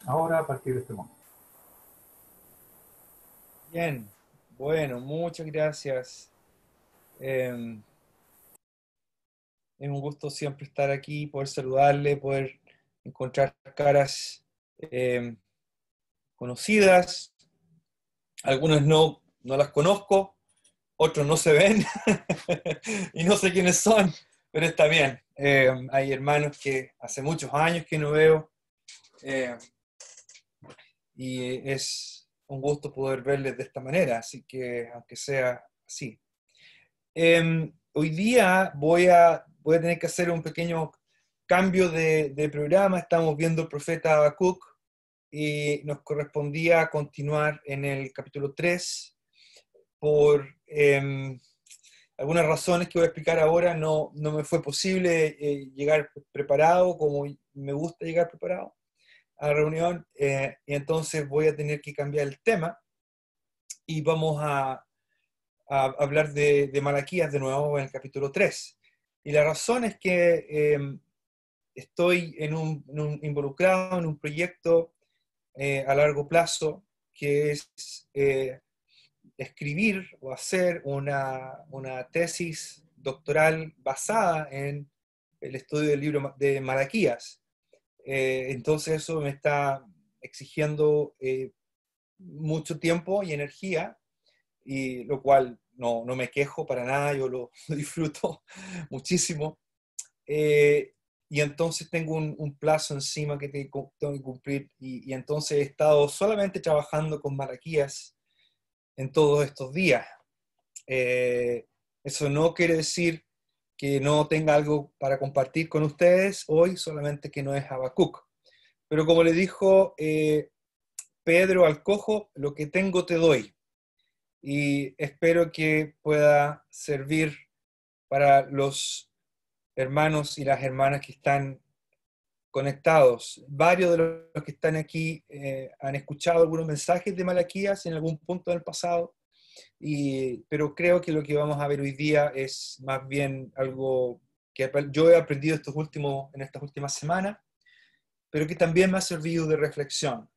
ahora a partir de este momento. Bien, bueno, muchas gracias. Eh, es un gusto siempre estar aquí, poder saludarle, poder encontrar caras eh, conocidas. Algunas no las conozco, otros no se ven y no sé quiénes son, pero está bien. Hay hermanos que hace muchos años que no veo eh, y es un gusto poder verles de esta manera, así que aunque sea así. Hoy día voy a tener que hacer un pequeño cambio de programa. Estamos viendo el profeta Habacuc y nos correspondía continuar en el capítulo 3 por algunas razones que voy a explicar ahora. No me fue posible llegar preparado como me gusta llegar preparado a la reunión y entonces voy a tener que cambiar el tema y vamos a hablar de Malaquías de nuevo en el capítulo 3. Y la razón es que estoy involucrado en un proyecto a largo plazo que es escribir o hacer una tesis doctoral basada en el estudio del libro de Malaquías. Entonces eso me está exigiendo mucho tiempo y energía y lo cual no me quejo para nada, yo lo disfruto muchísimo. Eh, y entonces tengo un plazo encima que tengo que cumplir y entonces he estado solamente trabajando con Malaquías en todos estos días. Eh, Eso no quiere decir que no tenga algo para compartir con ustedes hoy, solamente que no es Habacuc. Pero como le dijo Pedro al cojo, lo que tengo te doy y espero que pueda servir para los hermanos y las hermanas que están conectados. Varios de los que están aquí han escuchado algunos mensajes de Malaquías en algún punto del pasado, pero creo que lo que vamos a ver hoy día es más bien algo que yo he aprendido en estas últimas semanas, pero que también me ha servido de reflexión.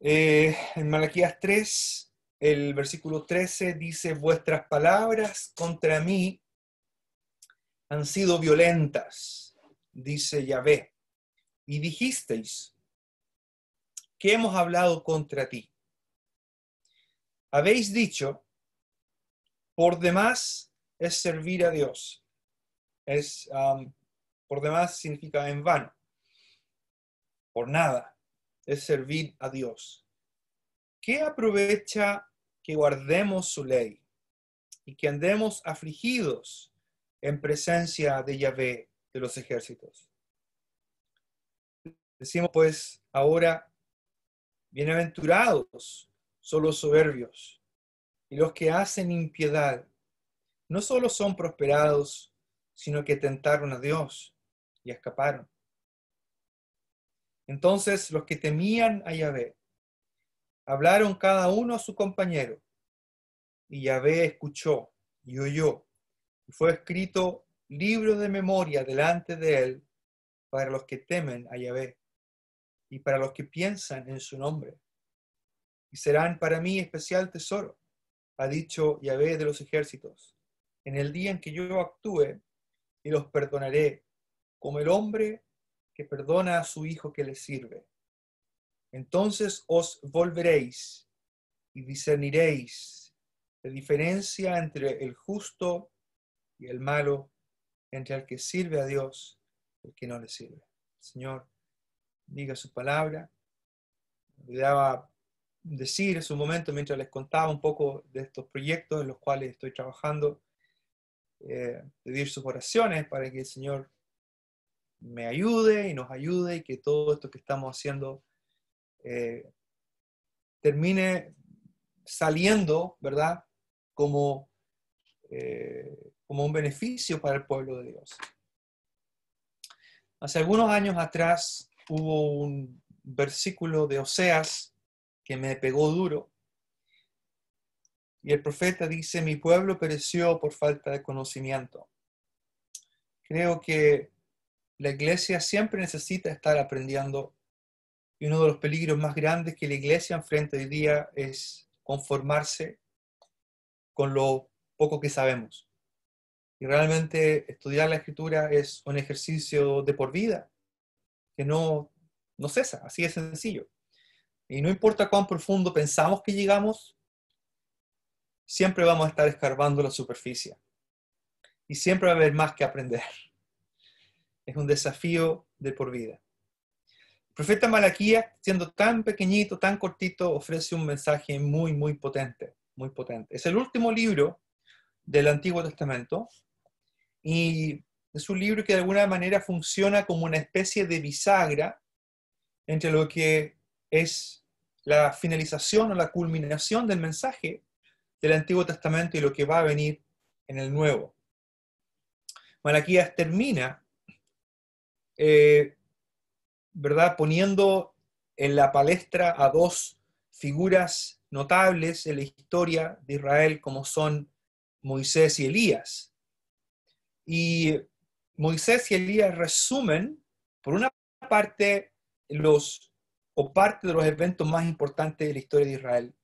En Malaquías 3, el versículo 13 dice, vuestras palabras contra mí han sido violentas, dice Yahvé, y dijisteis, ¿qué hemos hablado contra ti? Habéis dicho, por demás es servir a Dios. Por demás significa en vano, por nada, es servir a Dios. ¿Qué aprovecha que guardemos su ley y que andemos afligidos en presencia de Yahvé de los ejércitos? Decimos pues ahora, bienaventurados son los soberbios y los que hacen impiedad. No solo son prosperados, sino que tentaron a Dios y escaparon. Entonces los que temían a Yahvé hablaron cada uno a su compañero, y Yahvé escuchó y oyó, y fue escrito libro de memoria delante de él para los que temen a Yahvé y para los que piensan en su nombre. Y serán para mí especial tesoro, ha dicho Yahvé de los ejércitos, en el día en que yo actúe y los perdonaré, como el hombre que perdona a su hijo que le sirve. Entonces os volveréis y discerniréis la diferencia entre el justo y el malo, entre el que sirve a Dios y el que no le sirve. Señor, diga su palabra. Me olvidaba decir en su momento, mientras les contaba un poco de estos proyectos en los cuales estoy trabajando, pedir sus oraciones para que el Señor me ayude y nos ayude y que todo esto que estamos haciendo eh, termine saliendo, ¿verdad? Como, como un beneficio para el pueblo de Dios. Hace algunos años atrás hubo un versículo de Oseas que me pegó duro y el profeta dice, mi pueblo pereció por falta de conocimiento. Creo que la iglesia siempre necesita estar aprendiendo Y uno de los peligros más grandes que la iglesia enfrenta hoy día es conformarse con lo poco que sabemos. Y realmente estudiar la Escritura es un ejercicio de por vida, que no cesa, así de sencillo. Y no importa cuán profundo pensamos que llegamos, siempre vamos a estar escarbando la superficie. Y siempre va a haber más que aprender. Es un desafío de por vida. El profeta Malaquías, siendo tan pequeñito, tan cortito, ofrece un mensaje muy, muy potente, muy potente. Es el último libro del Antiguo Testamento y es un libro que de alguna manera funciona como una especie de bisagra entre lo que es la finalización o la culminación del mensaje del Antiguo Testamento y lo que va a venir en el Nuevo. Malaquías termina, ¿verdad?, poniendo en la palestra a dos figuras notables en la historia de Israel como son Moisés y Elías. Y Moisés y Elías resumen, por una parte, parte de los eventos más importantes de la historia de Israel.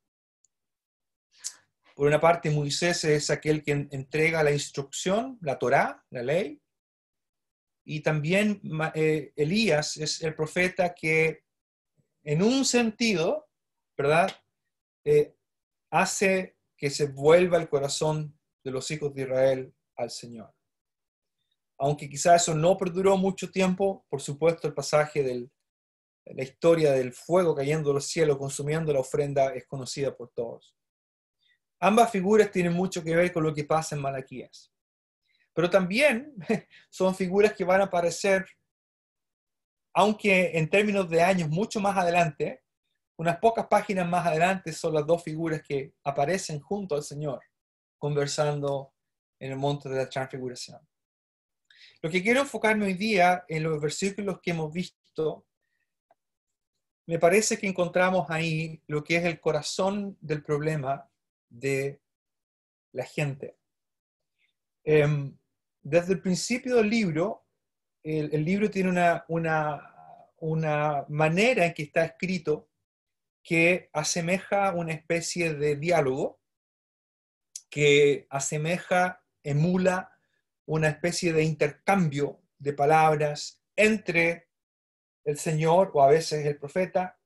Por una parte, Moisés es aquel que entrega la instrucción, la Torá, la ley, y también Elías es el profeta que, en un sentido, ¿verdad?, hace que se vuelva el corazón de los hijos de Israel al Señor. Aunque quizás eso no perduró mucho tiempo, por supuesto el pasaje de la historia del fuego cayendo del cielo, consumiendo la ofrenda, es conocida por todos. Ambas figuras tienen mucho que ver con lo que pasa en Malaquías. Pero también son figuras que van a aparecer, aunque en términos de años mucho más adelante, unas pocas páginas más adelante son las dos figuras que aparecen junto al Señor, conversando en el monte de la transfiguración. Lo que quiero enfocarme hoy día en los versículos que hemos visto, me parece que encontramos ahí lo que es el corazón del problema de la gente. Desde el principio del libro, el libro tiene una manera en que está escrito que asemeja una especie de diálogo, que emula una especie de intercambio de palabras entre el Señor, o a veces el profeta,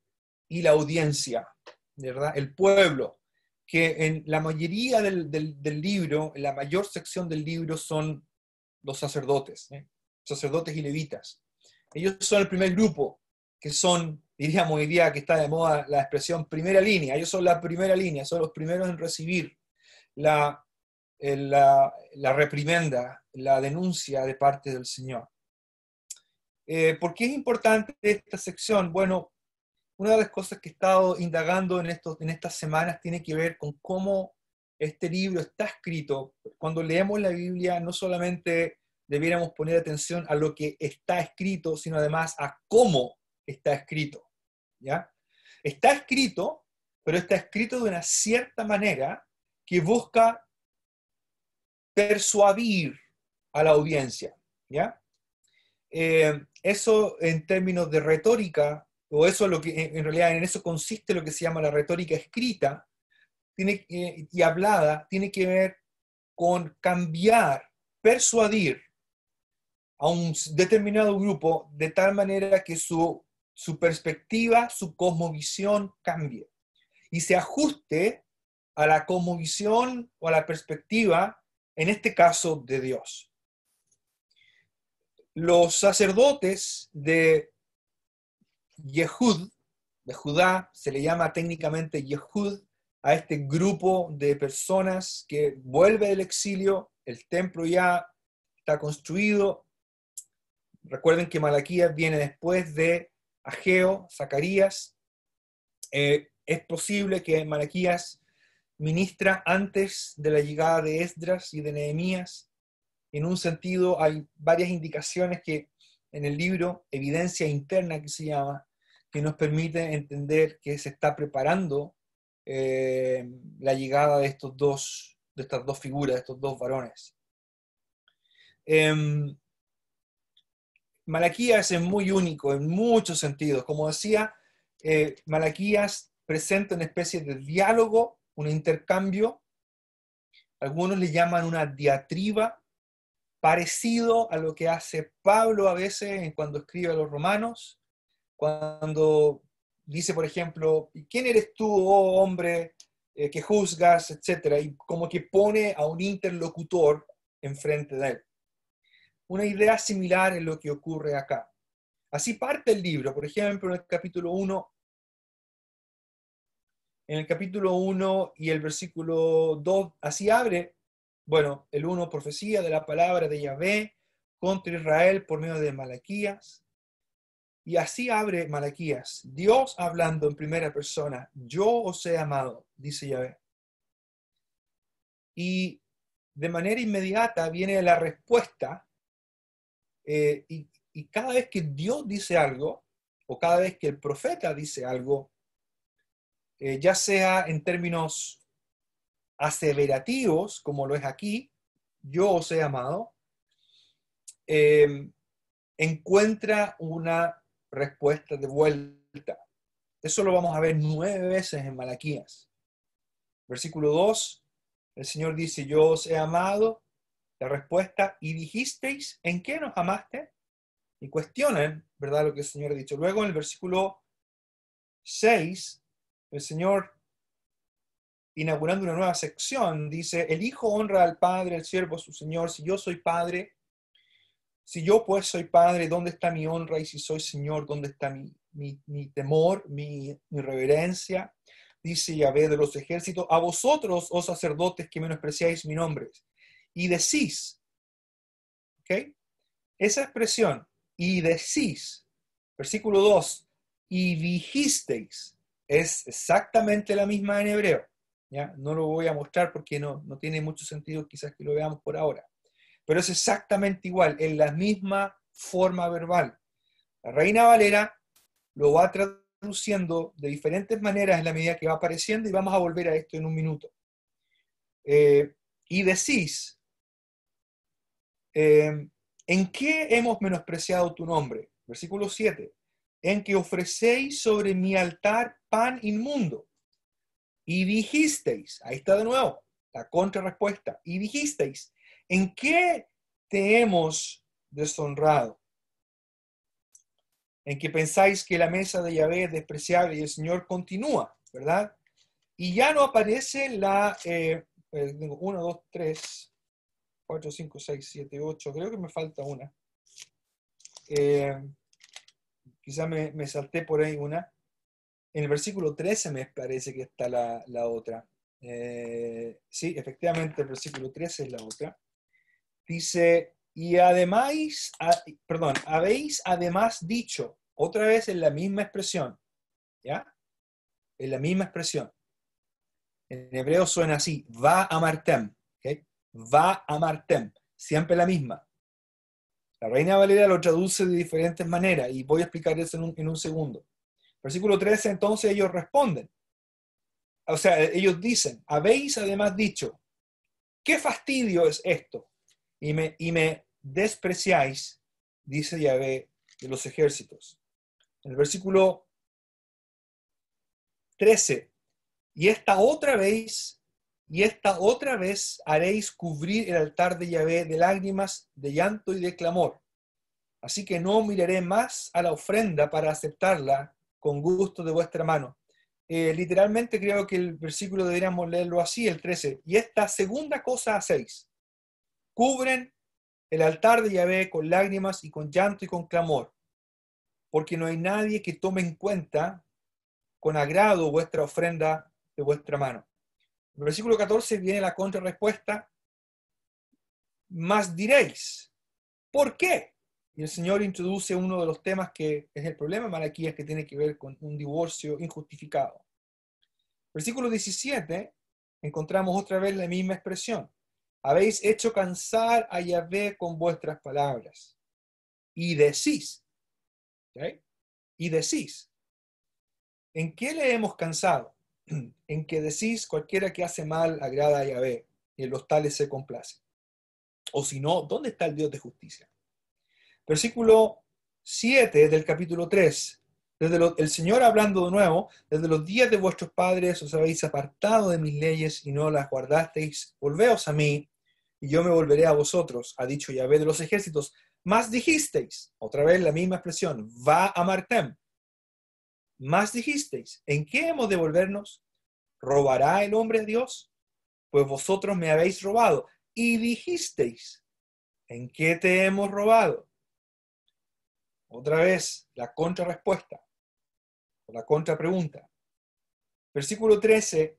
y la audiencia, ¿verdad?, el pueblo, que en la mayoría del libro, en la mayor sección del libro, son los sacerdotes, sacerdotes y levitas. Ellos son el primer grupo, que son, diríamos hoy día que está de moda la expresión primera línea. Ellos son la primera línea, son los primeros en recibir la reprimenda, la denuncia de parte del Señor. ¿Por qué es importante esta sección? Bueno, una de las cosas que he estado indagando en estas semanas tiene que ver con cómo este libro está escrito. Cuando leemos la Biblia, no solamente debiéramos poner atención a lo que está escrito, sino además a cómo está escrito, ¿ya? Está escrito, pero está escrito de una cierta manera que busca persuadir a la audiencia, ¿ya? Eso en términos de retórica, o eso lo que en realidad en eso consiste lo que se llama la retórica escrita y hablada, tiene que ver con cambiar, persuadir a un determinado grupo de tal manera que su perspectiva, su cosmovisión cambie y se ajuste a la cosmovisión o a la perspectiva, en este caso, de Dios. Los sacerdotes de Yehud, de Judá, se le llama técnicamente Yehud a este grupo de personas que vuelve del exilio, el templo ya está construido. Recuerden que Malaquías viene después de Ageo, Zacarías. Es posible que Malaquías ministra antes de la llegada de Esdras y de Nehemías. En un sentido, hay varias indicaciones que en el libro, evidencia interna que se llama, que nos permite entender que se está preparando la llegada de estas dos figuras, de estos dos varones. Malaquías es muy único en muchos sentidos. Como decía, Malaquías presenta una especie de diálogo, un intercambio. Algunos le llaman una diatriba, parecido a lo que hace Pablo a veces cuando escribe a los romanos, cuando dice, por ejemplo, ¿quién eres tú, oh hombre, que juzgas, etcétera? Y como que pone a un interlocutor enfrente de él. Una idea similar es lo que ocurre acá. Así parte el libro, por ejemplo, en el capítulo 1, y el versículo 2, así abre, bueno, el 1, profecía de la palabra de Yahvé contra Israel por medio de Malaquías. Y así abre Malaquías, Dios hablando en primera persona, yo os he amado, dice Yahvé. Y de manera inmediata viene la respuesta, y cada vez que Dios dice algo, o cada vez que el profeta dice algo, ya sea en términos aseverativos, como lo es aquí, yo os he amado, encuentra una respuesta de vuelta. Eso lo vamos a ver 9 veces en Malaquías. Versículo 2, el Señor dice, yo os he amado. La respuesta, y dijisteis, ¿en qué nos amaste? Y cuestionan, ¿verdad?, lo que el Señor ha dicho. Luego en el versículo 6, el Señor, inaugurando una nueva sección, dice, el Hijo honra al Padre, el siervo a su Señor. Si yo soy Padre, si yo pues soy Padre, ¿dónde está mi honra? Y si soy Señor, ¿dónde está mi temor, mi reverencia? Dice Yahvé de los ejércitos, a vosotros, oh sacerdotes, que menospreciáis mi nombre. Y decís, ¿ok? Esa expresión, y decís, versículo 2, y dijisteis, es exactamente la misma en hebreo. ¿Ya? No lo voy a mostrar porque no tiene mucho sentido quizás que lo veamos por ahora. Pero es exactamente igual, en la misma forma verbal. La Reina Valera lo va traduciendo de diferentes maneras en la medida que va apareciendo y vamos a volver a esto en un minuto. Y decís, ¿en qué hemos menospreciado tu nombre? Versículo 7. En que ofrecéis sobre mi altar pan inmundo. Y dijisteis, ahí está de nuevo, la contrarrespuesta. Y dijisteis, ¿en qué te hemos deshonrado? En que pensáis que la mesa de Yahvé es despreciable y el Señor continúa, ¿verdad? Y ya no aparece la, 1, 2, 3, 4, 5, 6, 7, 8, creo que me falta una. Quizá me salté por ahí una. En el versículo 13 me parece que está la otra. Sí, efectivamente, el versículo 13 es la otra. Dice, y además, habéis además dicho, otra vez en la misma expresión, ¿ya? En la misma expresión. En hebreo suena así, va amartem, ¿okay? Va amartem, siempre la misma. La Reina Valera lo traduce de diferentes maneras y voy a explicar eso en un segundo. Versículo 13, entonces ellos responden. O sea, ellos dicen, habéis además dicho, ¿qué fastidio es esto? Y me despreciáis, dice Yahvé de los ejércitos. En el versículo 13, y esta otra vez haréis cubrir el altar de Yahvé de lágrimas, de llanto y de clamor. Así que no miraré más a la ofrenda para aceptarla con gusto de vuestra mano. Literalmente creo que el versículo deberíamos leerlo así, el 13. Y esta segunda cosa hacéis. Cubren el altar de Yahvé con lágrimas y con llanto y con clamor, porque no hay nadie que tome en cuenta con agrado vuestra ofrenda de vuestra mano. En el versículo 14 viene la contrarrespuesta. Más diréis, ¿por qué? Y el Señor introduce uno de los temas que es el problema de Malaquías, que tiene que ver con un divorcio injustificado. Versículo 17, encontramos otra vez la misma expresión. Habéis hecho cansar a Yahvé con vuestras palabras. Y decís, ¿okay? Y decís, ¿en qué le hemos cansado? En que decís, cualquiera que hace mal agrada a Yahvé, y en los tales se complace. O si no, ¿dónde está el Dios de justicia? Versículo 7 del capítulo 3. El Señor hablando de nuevo, desde los días de vuestros padres os habéis apartado de mis leyes y no las guardasteis. Volveos a mí, y yo me volveré a vosotros, ha dicho Yahvé de los ejércitos. Más dijisteis, otra vez la misma expresión, va a Martem. Más dijisteis, ¿en qué hemos de volvernos? ¿Robará el hombre a Dios? Pues vosotros me habéis robado. Y dijisteis, ¿en qué te hemos robado? Otra vez, la contrarrespuesta, o la contrapregunta. Versículo 13,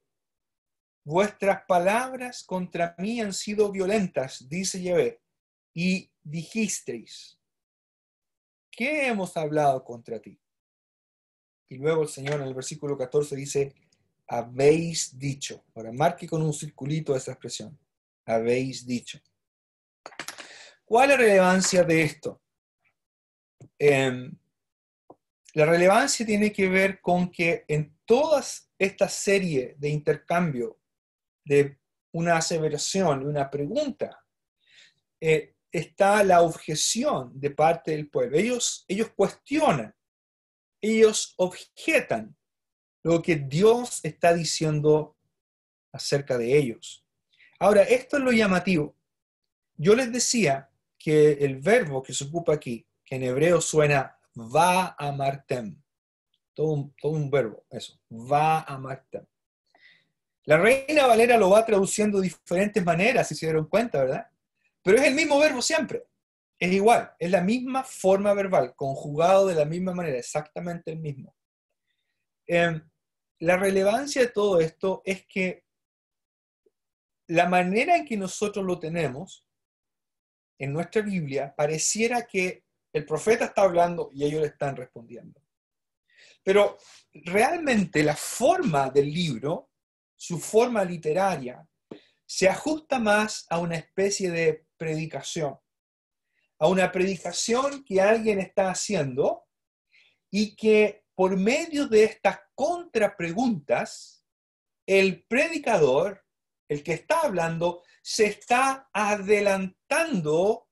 vuestras palabras contra mí han sido violentas, dice Yahvé, y dijisteis, ¿qué hemos hablado contra ti? Y luego el Señor en el versículo 14 dice, habéis dicho. Ahora marque con un circulito esa expresión. Habéis dicho. ¿Cuál es la relevancia de esto? La relevancia tiene que ver con que en toda esta serie de intercambio de una aseveración y una pregunta, está la objeción de parte del pueblo. Ellos cuestionan, ellos objetan lo que Dios está diciendo acerca de ellos. Ahora, esto es lo llamativo. Yo les decía que el verbo que se ocupa aquí, que en hebreo suena va a martem, todo un verbo, eso, va a martem. La Reina Valera lo va traduciendo de diferentes maneras, si se dieron cuenta, ¿verdad? Pero es el mismo verbo siempre. Es igual, es la misma forma verbal, conjugado de la misma manera, exactamente el mismo. La relevancia de todo esto es que la manera en que nosotros lo tenemos en nuestra Biblia pareciera que el profeta está hablando y ellos le están respondiendo. Pero realmente la forma del libro, su forma literaria, se ajusta más a una especie de predicación, a una predicación que alguien está haciendo y que por medio de estas contrapreguntas, el predicador, el que está hablando, se está adelantando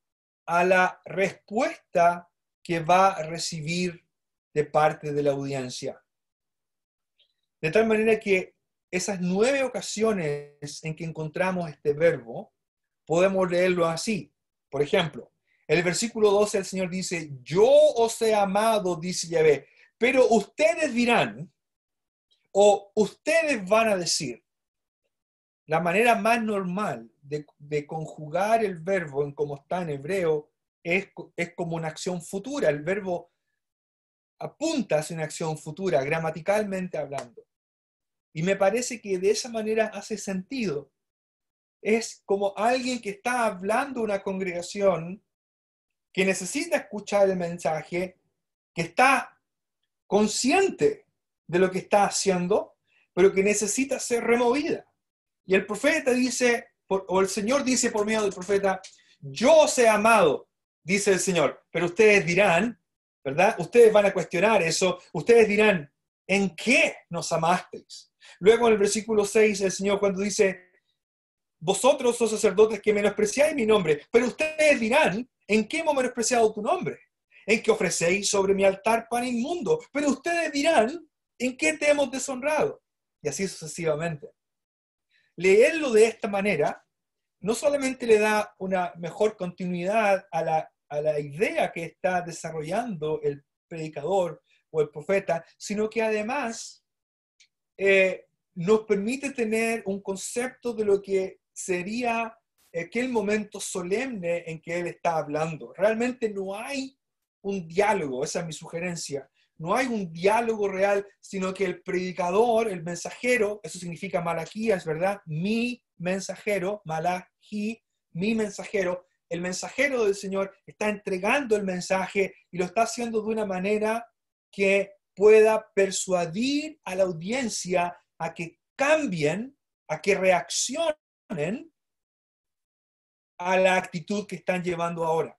a la respuesta que va a recibir de parte de la audiencia. De tal manera que esas 9 ocasiones en que encontramos este verbo, podemos leerlo así. Por ejemplo, en el versículo 12 el Señor dice, yo os he amado, dice Yahvé, pero ustedes dirán, o ustedes van a decir. La manera más normal de conjugar el verbo en como está en hebreo es como una acción futura. El verbo apunta hacia una acción futura, gramaticalmente hablando. Y me parece que de esa manera hace sentido. Es como alguien que está hablando a una congregación que necesita escuchar el mensaje, que está consciente de lo que está haciendo, pero que necesita ser removida. Y el profeta dice, o el Señor dice por medio del profeta, yo os he amado, dice el Señor, pero ustedes dirán, ¿verdad? Ustedes van a cuestionar eso, ustedes dirán, ¿en qué nos amasteis? Luego en el versículo 6 el Señor cuando dice, vosotros sos sacerdotes que menospreciáis mi nombre, pero ustedes dirán, ¿en qué hemos menospreciado tu nombre? En que ofrecéis sobre mi altar pan inmundo, pero ustedes dirán, ¿en qué te hemos deshonrado? Y así sucesivamente. Leerlo de esta manera no solamente le da una mejor continuidad a la idea que está desarrollando el predicador o el profeta, sino que además nos permite tener un concepto de lo que sería aquel momento solemne en que él está hablando. Realmente no hay un diálogo, esa es mi sugerencia. No hay un diálogo real, sino que el predicador, el mensajero, eso significa Malaquías, ¿verdad? Mi mensajero, Malaquí, mi mensajero, el mensajero del Señor está entregando el mensaje y lo está haciendo de una manera que pueda persuadir a la audiencia a que cambien, a que reaccionen a la actitud que están llevando ahora.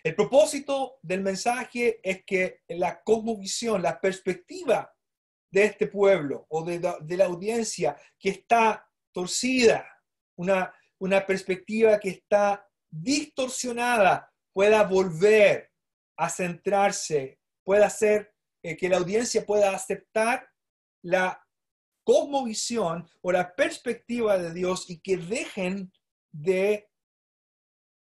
El propósito del mensaje es que la cosmovisión, la perspectiva de este pueblo o de la audiencia que está torcida, una perspectiva que está distorsionada, pueda volver a centrarse, pueda ser que la audiencia pueda aceptar la cosmovisión o la perspectiva de Dios y que dejen de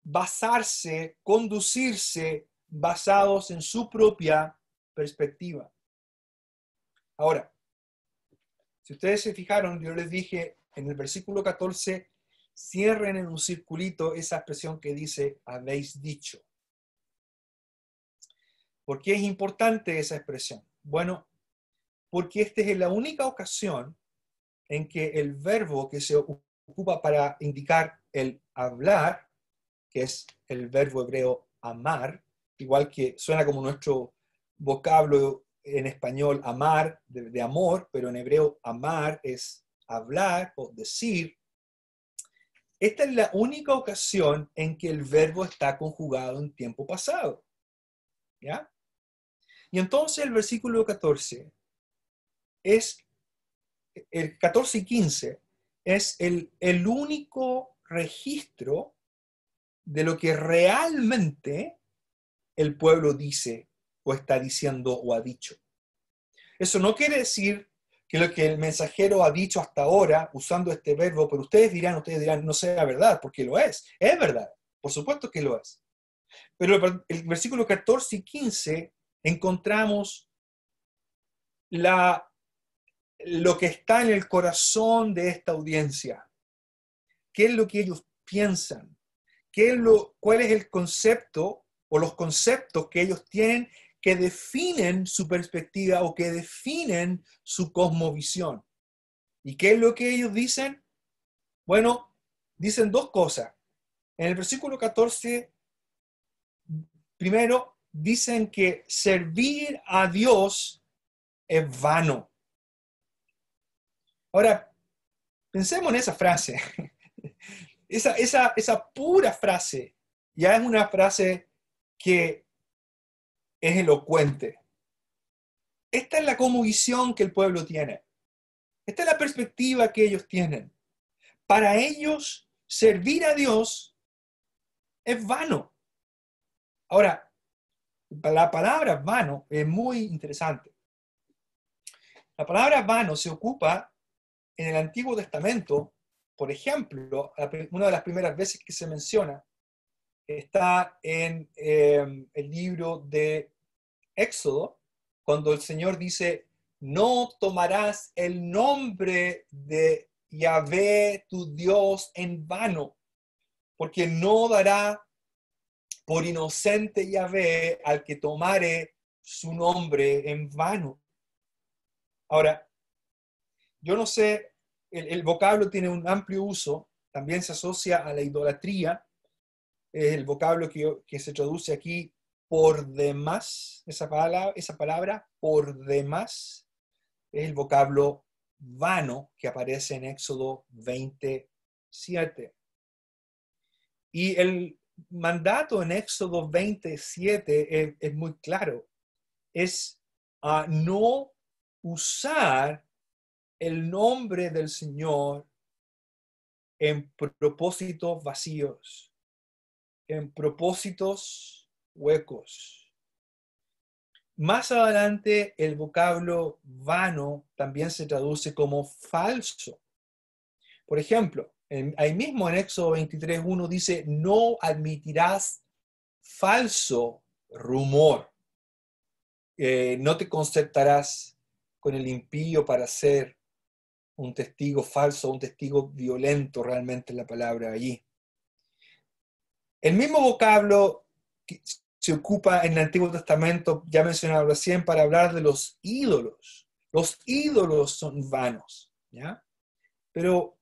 basarse, conducirse basados en su propia perspectiva. Ahora, si ustedes se fijaron, yo les dije en el versículo 14, cierren en un circulito esa expresión que dice, habéis dicho. ¿Por qué es importante esa expresión? Bueno, porque esta es la única ocasión en que el verbo que se ocupa para indicar el hablar, que es el verbo hebreo amar, igual que suena como nuestro vocablo en español amar, de amor, pero en hebreo amar es hablar o decir. Esta es la única ocasión en que el verbo está conjugado en tiempo pasado. ¿Ya? Y entonces el versículo 14 es, el 14 y 15 es el único registro de lo que realmente el pueblo dice o está diciendo o ha dicho. Eso no quiere decir que lo que el mensajero ha dicho hasta ahora, usando este verbo, pero ustedes dirán, no sea verdad, porque lo es verdad, por supuesto que lo es. Pero el versículo 14 y 15 encontramos lo que está en el corazón de esta audiencia. ¿Qué es lo que ellos piensan? ¿Cuál es el concepto o los conceptos que ellos tienen que definen su perspectiva o que definen su cosmovisión? ¿Y qué es lo que ellos dicen? Bueno, dicen dos cosas. En el versículo 14, primero, dicen que servir a Dios es vano. Ahora, pensemos en esa frase. Esa pura frase ya es una frase que es elocuente. Esta es la cosmovisión que el pueblo tiene. Esta es la perspectiva que ellos tienen. Para ellos, servir a Dios es vano. Ahora, la palabra vano es muy interesante. La palabra vano se ocupa en el Antiguo Testamento, por ejemplo, una de las primeras veces que se menciona está en el libro de Éxodo, cuando el Señor dice, no tomarás el nombre de Yahvé, tu Dios, en vano, porque no dará por inocente Yahvé al que tomare su nombre en vano. Ahora, yo no sé, el vocablo tiene un amplio uso, también se asocia a la idolatría, es el vocablo que se traduce aquí por demás, esa palabra por demás, es el vocablo vano que aparece en Éxodo 27. Y el mandato en Éxodo 27 es muy claro, es a no usar el nombre del Señor en propósitos vacíos, en propósitos huecos. Más adelante, el vocablo vano también se traduce como falso. Por ejemplo, ahí mismo en Éxodo 23:1 dice, no admitirás falso rumor. No te concertarás con el impío para ser un testigo falso, un testigo violento, realmente la palabra allí. El mismo vocablo que se ocupa en el Antiguo Testamento, ya mencionado recién, para hablar de los ídolos. Los ídolos son vanos, ¿ya? Pero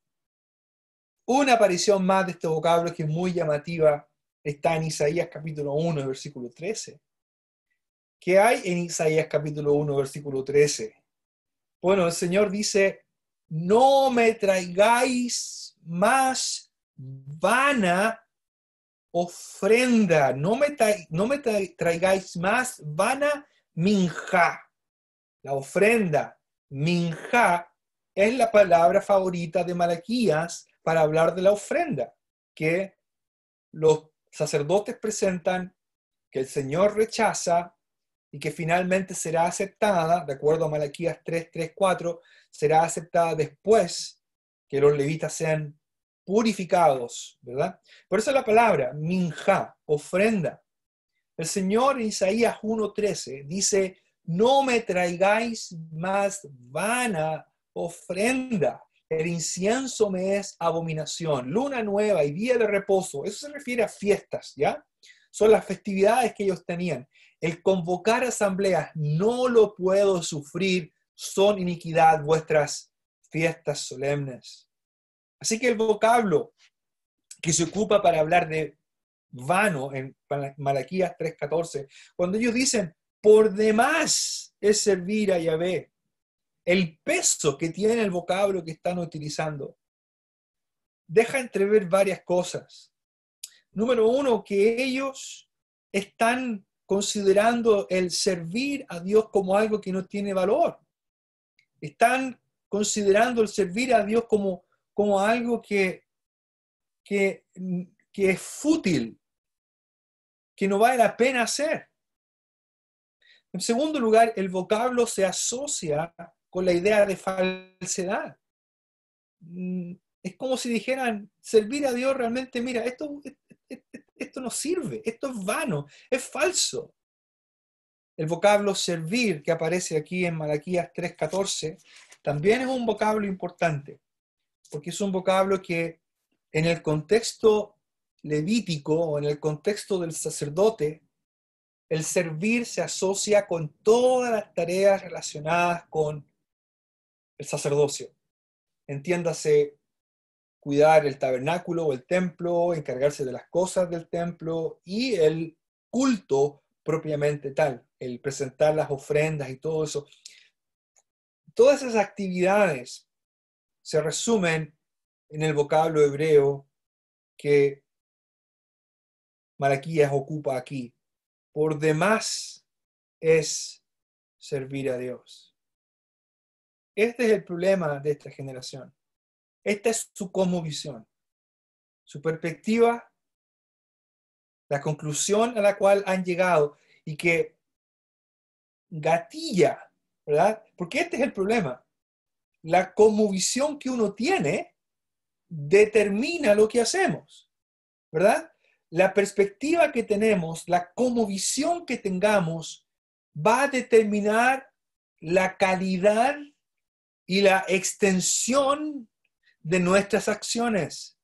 una aparición más de este vocablo que es muy llamativa está en Isaías capítulo 1, versículo 13. ¿Qué hay en Isaías capítulo 1, versículo 13? Bueno, el Señor dice, no me traigáis más vana ofrenda, no me traigáis más vana minja. La ofrenda, minja, es la palabra favorita de Malaquías para hablar de la ofrenda, que los sacerdotes presentan, que el Señor rechaza y que finalmente será aceptada, de acuerdo a Malaquías 3, 3, 4, será aceptada después que los levitas sean purificados, ¿verdad? Por eso la palabra, minjá, ofrenda. El Señor en Isaías 1:13 dice, no me traigáis más vana ofrenda. El incienso me es abominación. Luna nueva y día de reposo. Eso se refiere a fiestas, ¿ya? Son las festividades que ellos tenían. El convocar asambleas, no lo puedo sufrir. Son iniquidad vuestras fiestas solemnes. Así que el vocablo que se ocupa para hablar de vano en Malaquías 3:14, cuando ellos dicen, por demás es servir a Yahvé, el peso que tiene el vocablo que están utilizando, deja entrever varias cosas. Número uno, que ellos están considerando el servir a Dios como algo que no tiene valor. Están considerando el servir a Dios como algo que es fútil, que no vale la pena hacer. En segundo lugar, el vocablo se asocia con la idea de falsedad. Es como si dijeran, servir a Dios realmente, mira, esto no sirve, esto es vano, es falso. El vocablo servir que aparece aquí en Malaquías 3:14 también es un vocablo importante, porque es un vocablo que en el contexto levítico o en el contexto del sacerdote, el servir se asocia con todas las tareas relacionadas con el sacerdocio. Entiéndase, cuidar el tabernáculo o el templo, encargarse de las cosas del templo y el culto propiamente tal, el presentar las ofrendas y todo eso. Todas esas actividades se resumen en el vocablo hebreo que Malaquías ocupa aquí. Por demás es servir a Dios. Este es el problema de esta generación. Esta es su cosmovisión, su perspectiva, la conclusión a la cual han llegado y que gatilla, ¿verdad? Porque este es el problema. La cosmovisión que uno tiene determina lo que hacemos, ¿verdad? La perspectiva que tenemos, la cosmovisión que tengamos, va a determinar la calidad y la extensión de nuestras acciones.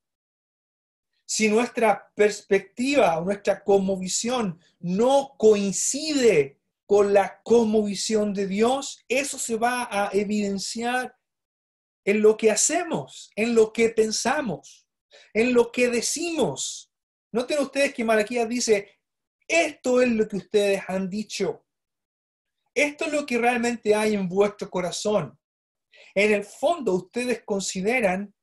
Si nuestra perspectiva o nuestra cosmovisión no coincide con la cosmovisión de Dios, eso se va a evidenciar en lo que hacemos, en lo que pensamos, en lo que decimos. Noten ustedes que Malaquías dice, esto es lo que ustedes han dicho. Esto es lo que realmente hay en vuestro corazón. En el fondo, ustedes consideran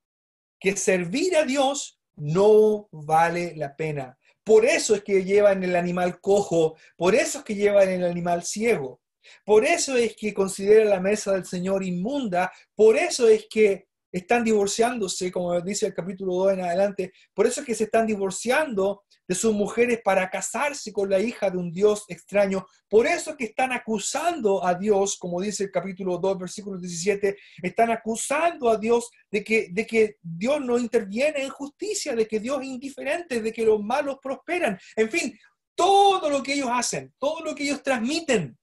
que servir a Dios no vale la pena. Por eso es que llevan el animal cojo, por eso es que llevan el animal ciego, por eso es que consideran la mesa del Señor inmunda, por eso es que están divorciándose, como dice el capítulo 2 en adelante, por eso es que se están divorciando de sus mujeres para casarse con la hija de un Dios extraño, por eso es que están acusando a Dios, como dice el capítulo 2, versículo 17, están acusando a Dios de que Dios no interviene en justicia, de que Dios es indiferente, de que los malos prosperan, en fin, todo lo que ellos hacen, todo lo que ellos transmiten,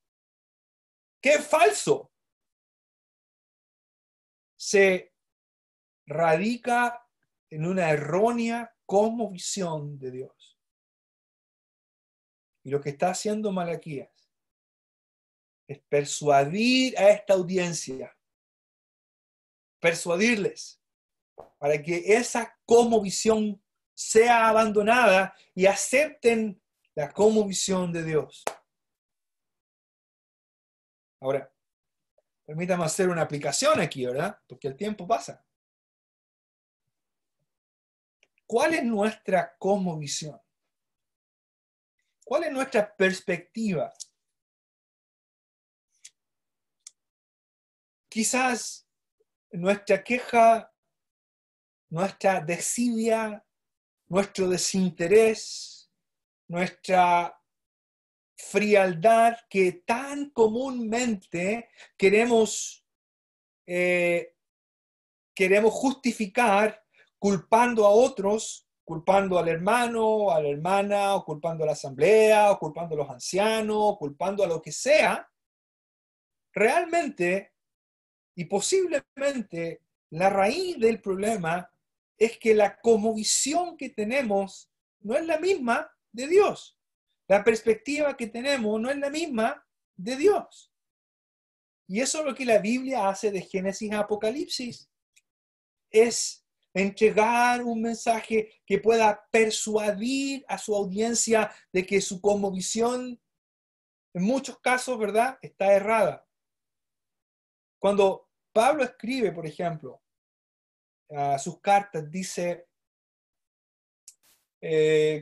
que es falso, se radica en una errónea cosmovisión de Dios. Y lo que está haciendo Malaquías es persuadir a esta audiencia, persuadirles para que esa cosmovisión sea abandonada y acepten la cosmovisión de Dios. Ahora, permítame hacer una aplicación aquí, ¿verdad? Porque el tiempo pasa. ¿Cuál es nuestra cosmovisión? ¿Cuál es nuestra perspectiva? Quizás nuestra queja, nuestra desidia, nuestro desinterés, nuestra frialdad que tan comúnmente queremos justificar culpando a otros, culpando al hermano, a la hermana, o culpando a la asamblea, o culpando a los ancianos, o culpando a lo que sea. Realmente y posiblemente la raíz del problema es que la cosmovisión que tenemos no es la misma de Dios. La perspectiva que tenemos no es la misma de Dios. Y eso es lo que la Biblia hace de Génesis a Apocalipsis. Es entregar un mensaje que pueda persuadir a su audiencia de que su cosmovisión, en muchos casos, ¿verdad?, está errada. Cuando Pablo escribe, por ejemplo, sus cartas, dice,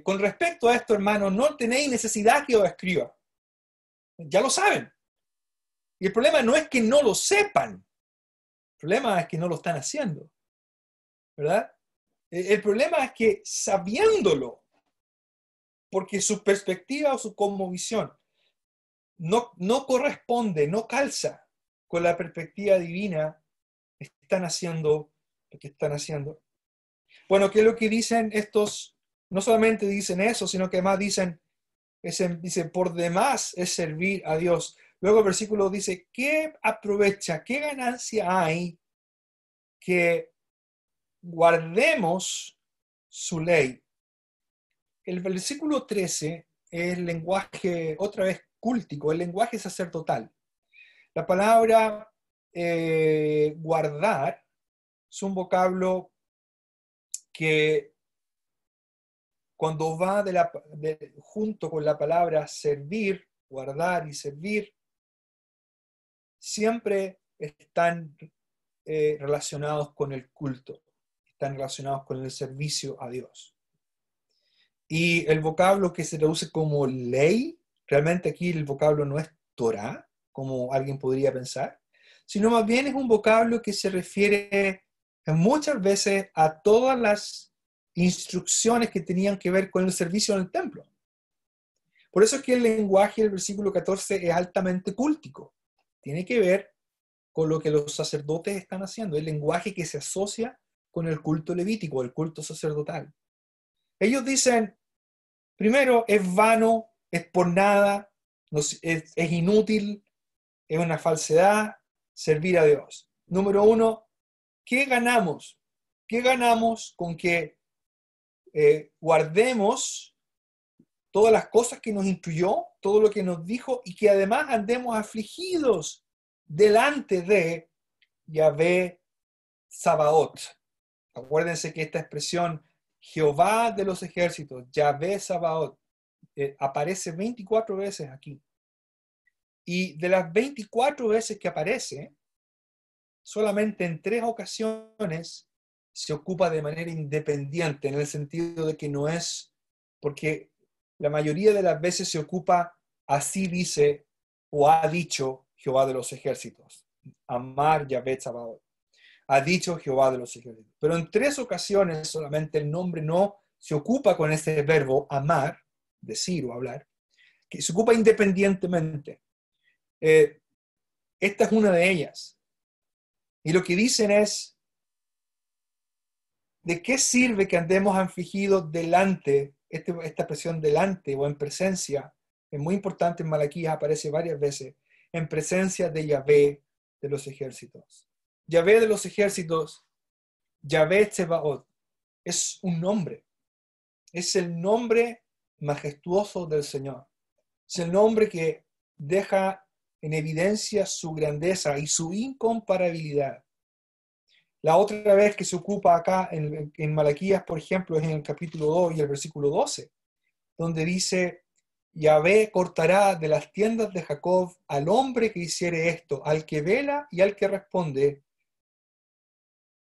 con respecto a esto, hermanos, no tenéis necesidad que os escriba. Ya lo saben. Y el problema no es que no lo sepan. El problema es que no lo están haciendo. ¿Verdad? El problema es que sabiéndolo, porque su perspectiva o su cosmovisión no corresponde, no calza con la perspectiva divina, están haciendo lo que están haciendo. Bueno, ¿qué es lo que dicen estos? No solamente dicen eso, sino que además dicen, dice, por demás es servir a Dios. Luego el versículo dice, ¿qué aprovecha, qué ganancia hay que guardemos su ley? El versículo 13 es el lenguaje, otra vez cúltico, el lenguaje sacerdotal. La palabra guardar es un vocablo que cuando va junto con la palabra servir, guardar y servir, siempre están relacionados con el culto, están relacionados con el servicio a Dios. Y el vocablo que se traduce como ley, realmente aquí el vocablo no es Torah, como alguien podría pensar, sino más bien es un vocablo que se refiere muchas veces a todas las instrucciones que tenían que ver con el servicio en el templo. Por eso es que el lenguaje del versículo 14 es altamente cúltico. Tiene que ver con lo que los sacerdotes están haciendo, el lenguaje que se asocia con el culto levítico, el culto sacerdotal. Ellos dicen, primero, es vano, es por nada, es inútil, es una falsedad servir a Dios. Número uno, ¿qué ganamos? ¿Qué ganamos con que guardemos todas las cosas que nos instruyó, todo lo que nos dijo, y que además andemos afligidos delante de Yahvé Sabaoth? Acuérdense que esta expresión Jehová de los ejércitos, Yahvé Sabaoth, aparece 24 veces aquí. Y de las 24 veces que aparece, solamente en 3 ocasiones se ocupa de manera independiente, en el sentido de que no es, porque la mayoría de las veces se ocupa así dice o ha dicho Jehová de los ejércitos. Amar Yahvé Sabaoth. Ha dicho Jehová de los ejércitos. Pero en 3 ocasiones solamente el nombre no se ocupa con ese verbo amar, decir o hablar, que se ocupa independientemente. Esta es una de ellas. Y lo que dicen es, ¿de qué sirve que andemos afligidos delante, esta expresión delante o en presencia? Es muy importante, en Malaquías aparece varias veces, en presencia de Yahvé de los ejércitos. Yahvé de los ejércitos, Yahvé Tsebaot, es un nombre. Es el nombre majestuoso del Señor. Es el nombre que deja en evidencia su grandeza y su incomparabilidad. La otra vez que se ocupa acá en Malaquías, por ejemplo, es en el capítulo 2 y el versículo 12, donde dice, Yahvé cortará de las tiendas de Jacob al hombre que hiciere esto, al que vela y al que responde,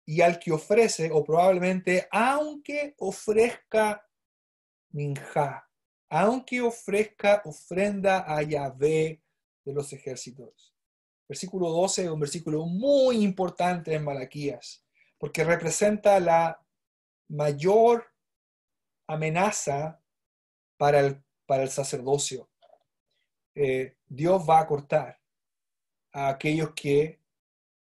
y al que ofrece, o probablemente, aunque ofrezca minjá, aunque ofrezca ofrenda a Yahvé de los ejércitos. Versículo 12 es un versículo muy importante en Malaquías, porque representa la mayor amenaza para el sacerdocio. Dios va a cortar a aquellos que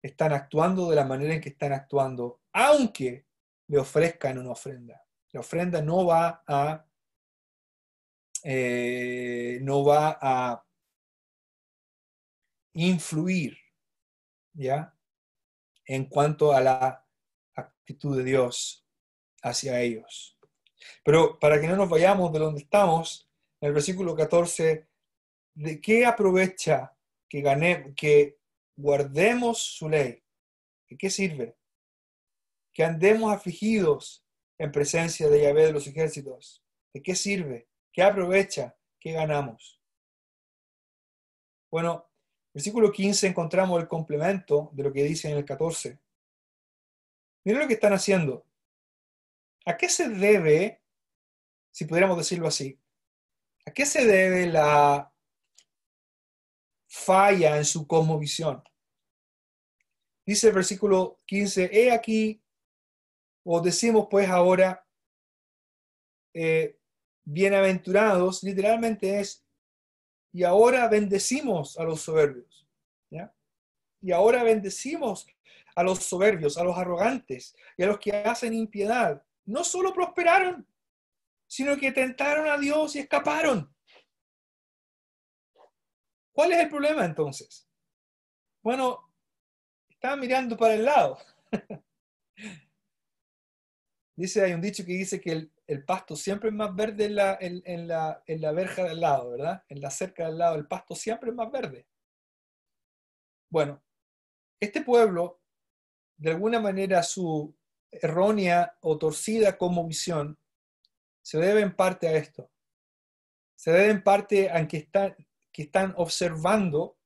están actuando de la manera en que están actuando, aunque le ofrezcan una ofrenda. La ofrenda no va a influir, ¿ya?, en cuanto a la actitud de Dios hacia ellos. Pero para que no nos vayamos de donde estamos, en el versículo 14, ¿de qué aprovecha que guardemos su ley? ¿De qué sirve? Que andemos afligidos en presencia de Yahvé de los ejércitos. ¿De qué sirve? ¿Qué aprovecha? ¿Qué ganamos? Bueno, versículo 15 encontramos el complemento de lo que dice en el 14. Miren lo que están haciendo. ¿A qué se debe, si pudiéramos decirlo así, a qué se debe la falla en su cosmovisión? Dice el versículo 15, he aquí, o decimos pues ahora, bienaventurados, literalmente es, y ahora bendecimos a los soberbios, ¿ya? Y ahora bendecimos a los soberbios, a los arrogantes y a los que hacen impiedad. No solo prosperaron, sino que tentaron a Dios y escaparon. ¿Cuál es el problema entonces? Bueno, estaban mirando para el lado. Hay un dicho que dice que el pasto siempre es más verde en la verja del lado, ¿verdad? En la cerca del lado, el pasto siempre es más verde. Bueno, este pueblo, de alguna manera, su errónea o torcida cosmovisión se debe en parte a esto. Se debe en parte a que están observando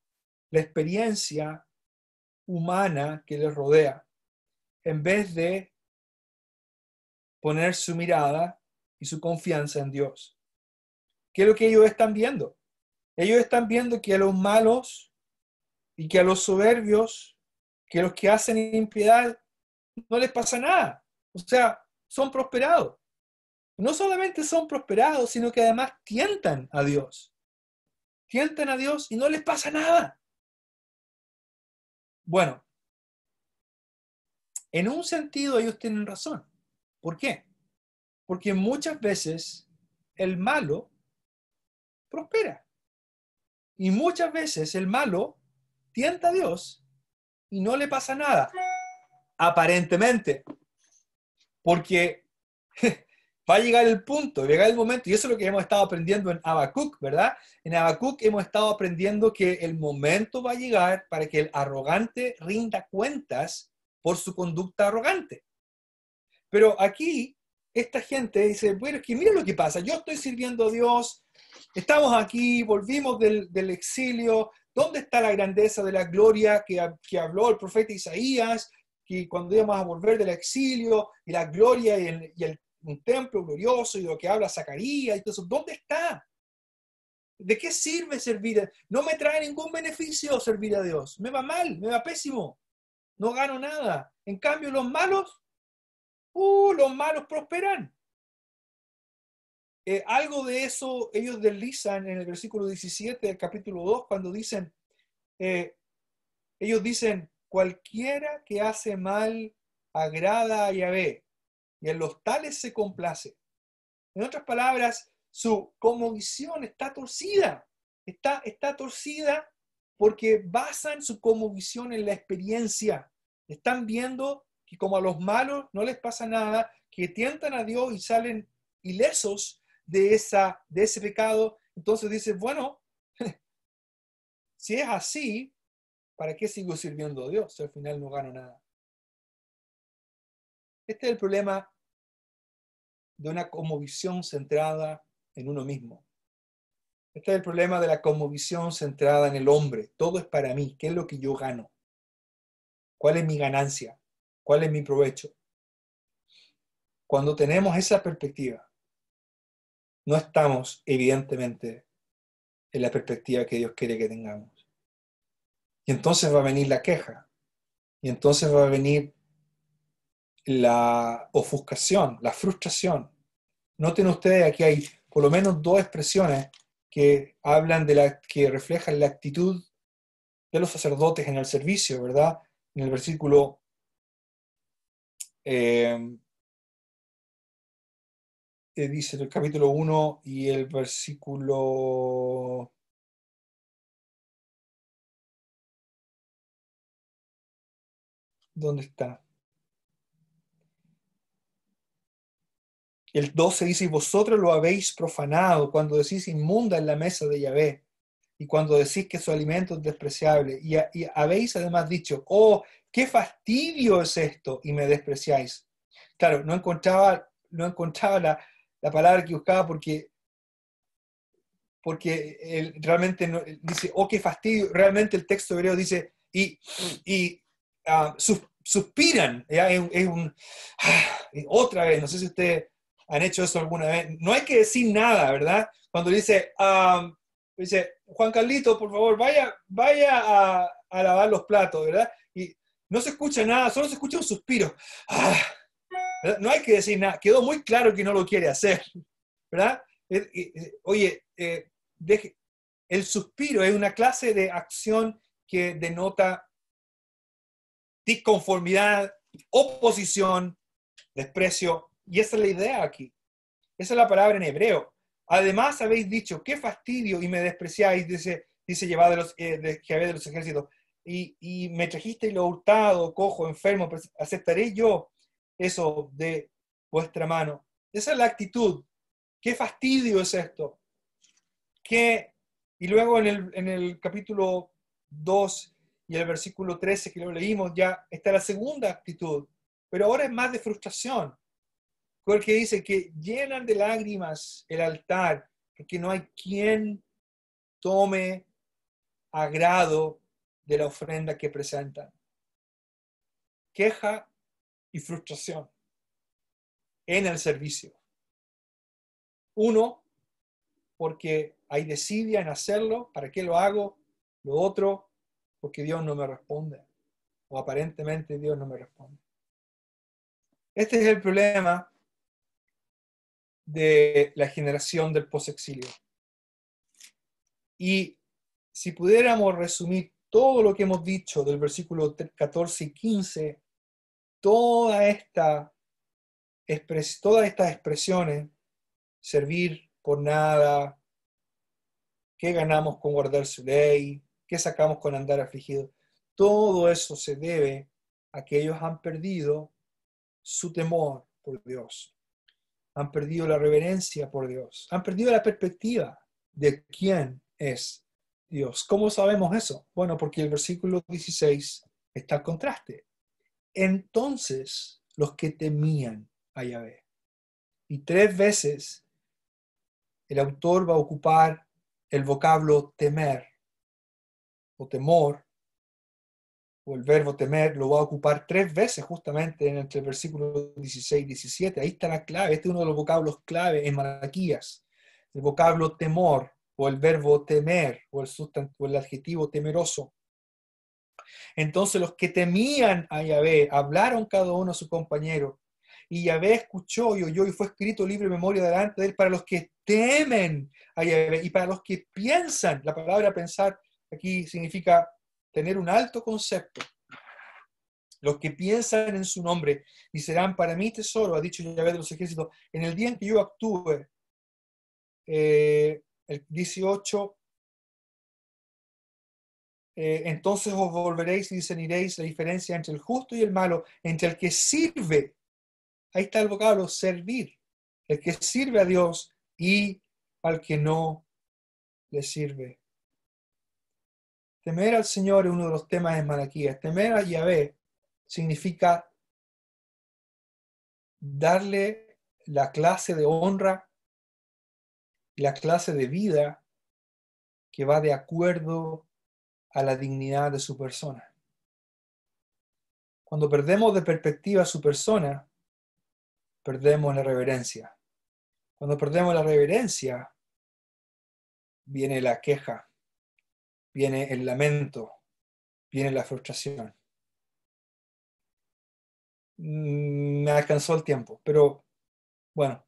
la experiencia humana que les rodea, en vez de poner su mirada y su confianza en Dios. ¿Qué es lo que ellos están viendo? Ellos están viendo que a los malos y que a los soberbios, que a los que hacen impiedad, no les pasa nada. O sea, son prosperados. No solamente son prosperados, sino que además tientan a Dios. Tientan a Dios y no les pasa nada. Bueno, en un sentido ellos tienen razón. ¿Por qué? Porque muchas veces el malo prospera. Y muchas veces el malo tienta a Dios y no le pasa nada. Aparentemente. Porque va a llegar el punto, va a llegar el momento, y eso es lo que hemos estado aprendiendo en Habacuc, ¿verdad? En Habacuc hemos estado aprendiendo que el momento va a llegar para que el arrogante rinda cuentas por su conducta arrogante. Pero aquí, esta gente dice, bueno, es que mira lo que pasa, yo estoy sirviendo a Dios, estamos aquí, volvimos del exilio, ¿dónde está la grandeza de la gloria que habló el profeta Isaías? Que cuando íbamos a volver del exilio, y la gloria un templo glorioso, y lo que habla Zacarías, y todo eso, ¿dónde está? ¿De qué sirve servir? No me trae ningún beneficio servir a Dios, me va mal, me va pésimo, no gano nada. En cambio, los malos prosperan. Algo de eso ellos deslizan en el versículo 17 del capítulo 2, cuando dicen, ellos dicen, cualquiera que hace mal agrada a Yahvé, y en los tales se complace. En otras palabras, su cosmovisión está torcida. Está torcida porque basan su cosmovisión en la experiencia. Están viendo que como a los malos no les pasa nada, que tientan a Dios y salen ilesos de ese pecado. Entonces dicen, bueno, si es así, ¿para qué sigo sirviendo a Dios si al final no gano nada? Este es el problema de una cosmovisión centrada en uno mismo. Este es el problema de la cosmovisión centrada en el hombre. Todo es para mí. ¿Qué es lo que yo gano? ¿Cuál es mi ganancia? ¿Cuál es mi provecho? Cuando tenemos esa perspectiva, no estamos evidentemente en la perspectiva que Dios quiere que tengamos. Y entonces va a venir la queja. Y entonces va a venir la ofuscación, la frustración. Noten ustedes, aquí hay por lo menos dos expresiones que hablan que reflejan la actitud de los sacerdotes en el servicio, ¿verdad? En el versículo dice el capítulo 1 y el versículo... ¿Dónde está? El 12 dice, y vosotros lo habéis profanado cuando decís inmunda en la mesa de Yahvé, y cuando decís que su alimento es despreciable, y habéis además dicho, oh, qué fastidio es esto, y me despreciáis. Claro, no encontraba la palabra que buscaba porque él realmente dice, oh, qué fastidio, realmente el texto hebreo dice, suspiran, ¿ya? Otra vez, no sé si ustedes han hecho eso alguna vez, no hay que decir nada, ¿verdad? Cuando dice Juan Carlito, por favor, vaya a lavar los platos, ¿verdad? Y no se escucha nada, solo se escucha un suspiro. ¿Verdad? No hay que decir nada, quedó muy claro que no lo quiere hacer, ¿verdad? Oye, el suspiro es una clase de acción que denota disconformidad, oposición, desprecio, y esa es la idea aquí. Esa es la palabra en hebreo. Además habéis dicho, qué fastidio, y me despreciáis, dice Jehová de Jehová de los ejércitos, y me trajisteis lo hurtado, cojo, enfermo, pues aceptaré yo eso de vuestra mano. Esa es la actitud. ¿Qué fastidio es esto? Y luego en el capítulo 2 y el versículo 13 que lo leímos, ya está la segunda actitud, pero ahora es más de frustración, porque dice que llenan de lágrimas el altar, porque no hay quien tome agrado de la ofrenda que presentan. Queja y frustración en el servicio. Uno, porque hay desidia en hacerlo, ¿para qué lo hago? Lo otro, porque Dios no me responde, o aparentemente Dios no me responde. Este es el problema de la generación del posexilio. Y si pudiéramos resumir todo lo que hemos dicho del versículo 14 y 15, todas estas expresiones, servir por nada, qué ganamos con guardar su ley, qué sacamos con andar afligidos, todo eso se debe a que ellos han perdido su temor por Dios, han perdido la reverencia por Dios, han perdido la perspectiva de quién es Dios. ¿Cómo sabemos eso? Bueno, porque el versículo 16 está el contraste. Entonces los que temían a Yahvé. Y 3 veces el autor va a ocupar el vocablo temer o temor, o el verbo temer, lo va a ocupar 3 veces justamente entre el versículo 16 y 17. Ahí está la clave. Este es uno de los vocablos clave en Malaquías. El vocablo temor, o el verbo temer, o el adjetivo temeroso. Entonces los que temían a Yahvé hablaron cada uno a su compañero, y Yahvé escuchó y oyó, y fue escrito libre memoria delante de él para los que temen a Yahvé y para los que piensan. La palabra pensar aquí significa tener un alto concepto. Los que piensan en su nombre y serán para mí tesoro, ha dicho Yahvé de los ejércitos, en el día en que yo actúe. El 18, entonces os volveréis y discerniréis la diferencia entre el justo y el malo, entre el que sirve, ahí está el vocablo, servir, el que sirve a Dios y al que no le sirve. Temer al Señor es uno de los temas en Malaquías. Temer a Yahvé significa darle la clase de honra, la clase de vida que va de acuerdo a la dignidad de su persona. Cuando perdemos de perspectiva su persona, perdemos la reverencia. Cuando perdemos la reverencia, viene la queja, viene el lamento, viene la frustración. Me alcanzó el tiempo, pero bueno,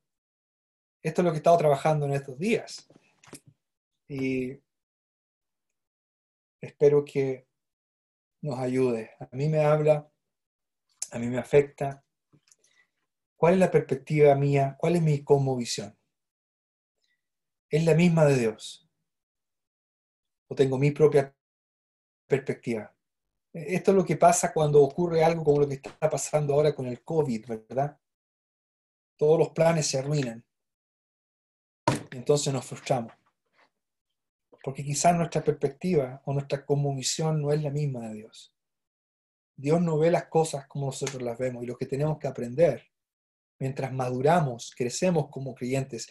esto es lo que he estado trabajando en estos días. y espero que nos ayude. A mí me habla, a mí me afecta. ¿Cuál es la perspectiva mía? ¿Cuál es mi cosmovisión? ¿Es la misma de Dios? ¿O tengo mi propia perspectiva? Esto es lo que pasa cuando ocurre algo como lo que está pasando ahora con el COVID, ¿verdad? Todos los planes se arruinan. Y entonces nos frustramos. Porque quizás nuestra perspectiva o nuestra cosmovisión no es la misma de Dios. Dios no ve las cosas como nosotros las vemos, y lo que tenemos que aprender, mientras maduramos, crecemos como creyentes,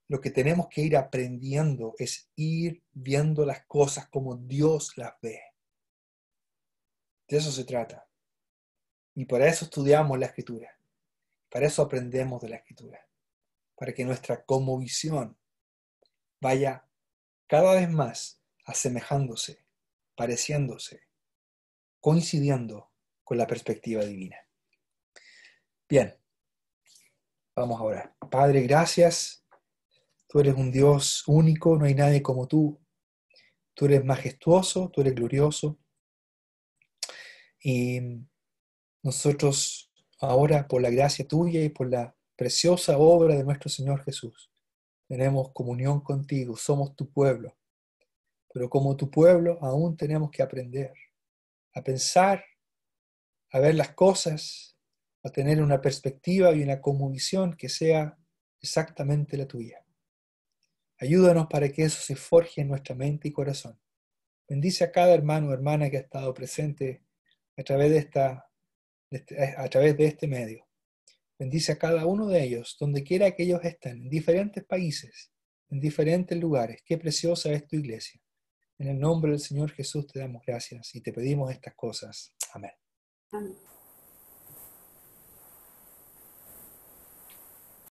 lo que tenemos que ir aprendiendo es ir viendo las cosas como Dios las ve. De eso se trata. Y para eso estudiamos la Escritura. Para eso aprendemos de la Escritura. Para que nuestra cosmovisión vaya cada vez más asemejándose, pareciéndose, coincidiendo con la perspectiva divina. Bien, vamos a orar. Padre, gracias. Tú eres un Dios único, no hay nadie como tú. Tú eres majestuoso, tú eres glorioso. Y nosotros ahora, por la gracia tuya y por la preciosa obra de nuestro Señor Jesús, tenemos comunión contigo, somos tu pueblo. Pero como tu pueblo aún tenemos que aprender a pensar, a ver las cosas, a tener una perspectiva y una cosmovisión que sea exactamente la tuya. Ayúdanos para que eso se forje en nuestra mente y corazón. Bendice a cada hermano o hermana que ha estado presente a través a través de este medio. Bendice a cada uno de ellos, donde quiera que ellos estén, en diferentes países, en diferentes lugares. Qué preciosa es tu iglesia. En el nombre del Señor Jesús te damos gracias y te pedimos estas cosas. Amén. Amén.